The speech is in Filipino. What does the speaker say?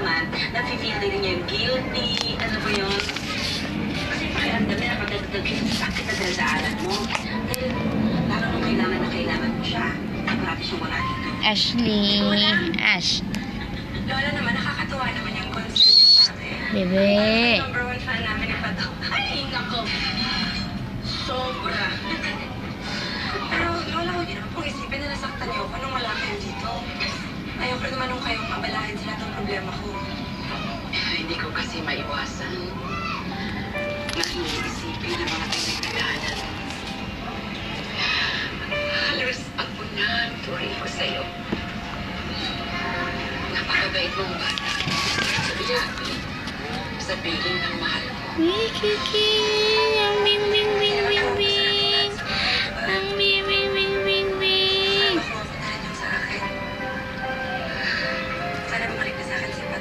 naman, nafe-feel din niya yung guilty, ano ba yun? Kasi pakiramdam niya nakadagdag siya sa sakit na daladaanan mo. Dahil parang nung kailangan mo siya, marami siyang wala dito. Ashley. Ash. Lola naman, nakakatuwa naman yung concern niyo sa amin. Bebe. Number one fan namin ni Pato. Ay, nako! Sobra! Pero Lola, huwag niyo naman pong isipin na nasaktan niyo ako nung wala kayo dito. Ayoko naman nung kayong abalahin sa lahat ng problema ko. Hindi ko kasi maiwasan na iniisipin ng mga pinagdadaanan. Halos ako na tuloy ko sa'yo. Napakabait mong bata. Sabi, sa piling ng mahal ko. Wikiki. Ang bing bing bing bing bing. Ang bing bing bing bing bing. Sana makuha niyo sa akin. Sana bumalik na sa akin si Pato.